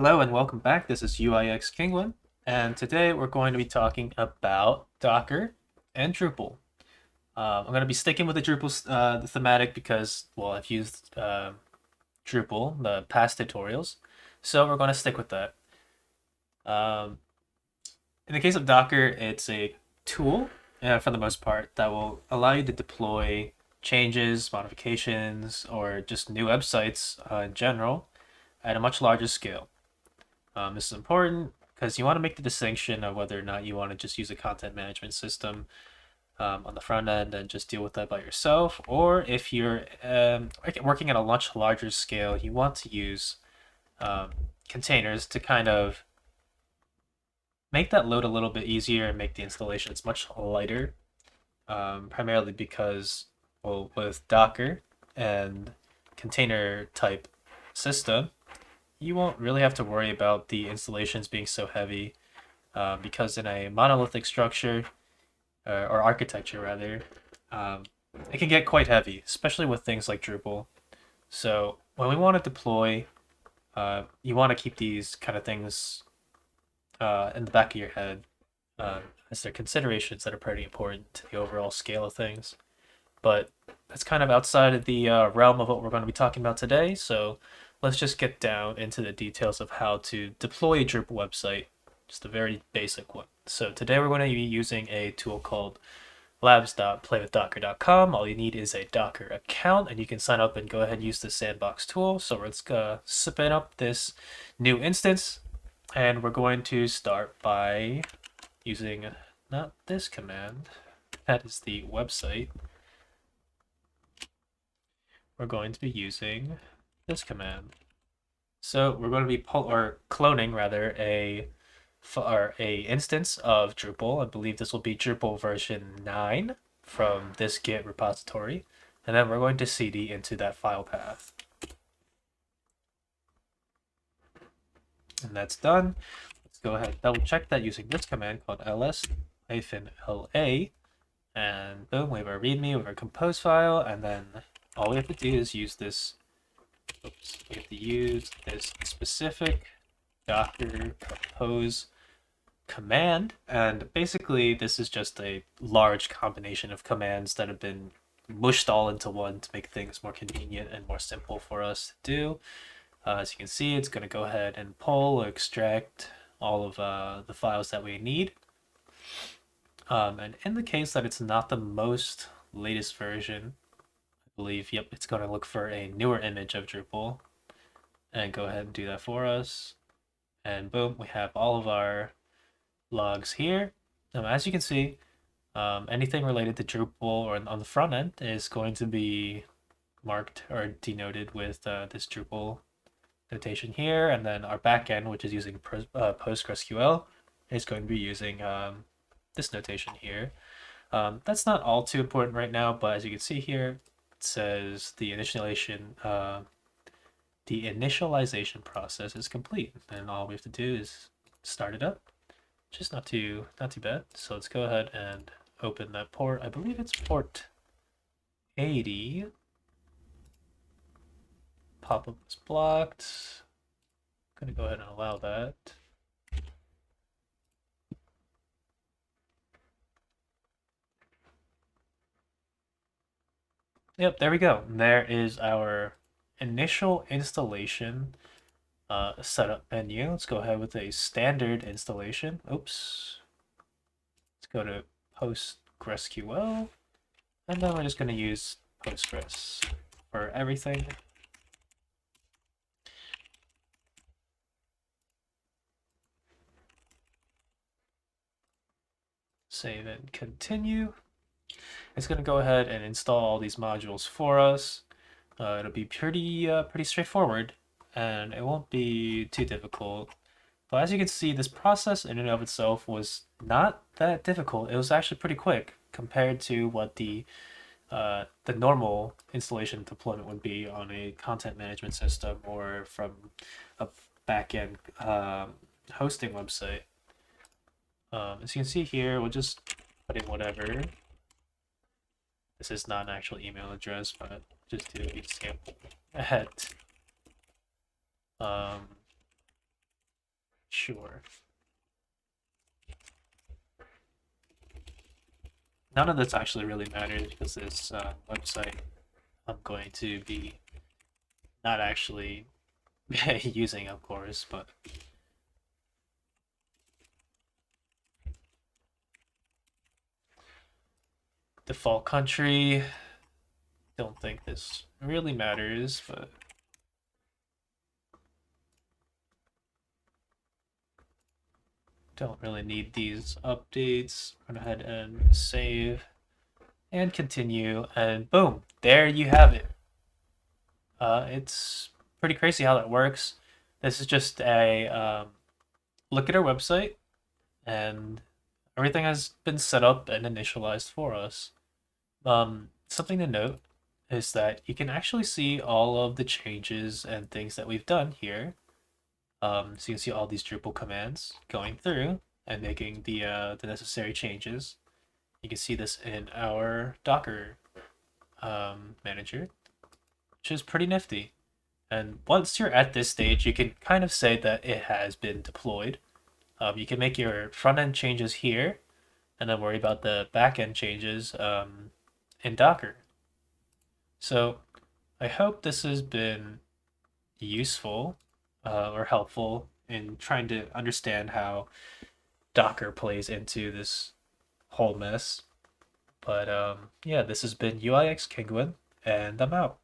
Hello and welcome back. This is UIX Kingwin, and today we're going to be talking about Docker and Drupal. I'm going to be sticking with the Drupal the thematic because, well, I've used Drupal the past tutorials, so we're going to stick with that. Um, in the case of Docker, it's a tool, for the most part, that will allow you to deploy changes, modifications, or just new websites in general at a much larger scale. This is important because you want to make the distinction of whether or not you want to just use a content management system on the front end and just deal with that by yourself, or if you're working at a much larger scale, you want to use um, containers to kind of make that load a little bit easier and make the installations much lighter, primarily because, well, with Docker and container type system, you won't really have to worry about the installations being so heavy because in a monolithic structure or architecture rather, um, it can get quite heavy, especially with things like Drupal. So when we want to deploy, you want to keep these kind of things in the back of your head as they're considerations that are pretty important to the overall scale of things. But that's kind of outside of the realm of what we're going to be talking about today. So let's just get down into the details of how to deploy a Drupal website, just a very basic one. So today we're going to be using a tool called labs.playwithdocker.com. All you need is a Docker account, and you can sign up and go ahead and use the sandbox tool. So let's spin up this new instance, and we're going to start by using not this command, that is the website. We're going to be using this command. So we're going to be cloning rather a instance of Drupal. I believe this will be Drupal version 9 from this Git repository, and then we're going to cd into that file path. And that's done. Let's go ahead and double check that using this command called ls-la, and boom, we have our readme, we have our compose file, and then all we have to do is use this. We have to use this specific Docker compose command, and basically this is just a large combination of commands that have been mushed all into one to make things more convenient and more simple for us to do. As you can see, it's going to go ahead and pull or extract all of the files that we need. And in the case that it's not the most latest version, I believe, yep, it's going to look for a newer image of Drupal and go ahead and do that for us. And boom, we have all of our logs here. As you can see, anything related to Drupal or on the front end is going to be marked or denoted with this Drupal notation here, and then our backend, which is using PostgreSQL, is going to be using this notation here. That's not all too important right now, but as you can see here, it says the initialization process is complete, and all we have to do is start it up. Just not too bad. So let's go ahead and open that port. I believe it's port 80. Pop-up was blocked. I'm gonna go ahead and allow that. Yep, there we go. There is our initial installation setup menu. Let's go ahead with a standard installation. Oops. Let's go to PostgreSQL, and then we're just going to use Postgres for everything. Save and continue. It's going to go ahead and install all these modules for us. It'll be pretty straightforward, and it won't be too difficult. But as you can see, this process in and of itself was not that difficult. It was actually pretty quick compared to what the normal installation deployment would be on a content management system or from a backend hosting website. As you can see here, we'll just put in whatever. This is not an actual email address, but just do a sample at. Let's go ahead and put in whatever. This is not an actual email address, but just do a sample at. Let's go ahead and put in whatever. This is not an actual email address, but just do a sample at. Let's go ahead and put in whatever. This is not an actual email address, but just do a sample at. Sure. None of this actually really matters because this website I'm going to be not actually using, of course, but default country. Don't think this really matters, but don't really need these updates. Go ahead and save and continue, and boom, there you have it. It's pretty crazy how that works. This is just a look at our website, and everything has been set up and initialized for us. Something to note is that you can actually see all of the changes and things that we've done here. So you can see all these Drupal commands going through and making the necessary changes. You can see this in our Docker manager, which is pretty nifty. And once you're at this stage, you can kind of say that it has been deployed. You can make your front end changes here, and then worry about the back end changes in Docker. So I hope this has been useful or helpful in trying to understand how Docker plays into this whole mess. But yeah, this has been UIX Kingwin, and I'm out.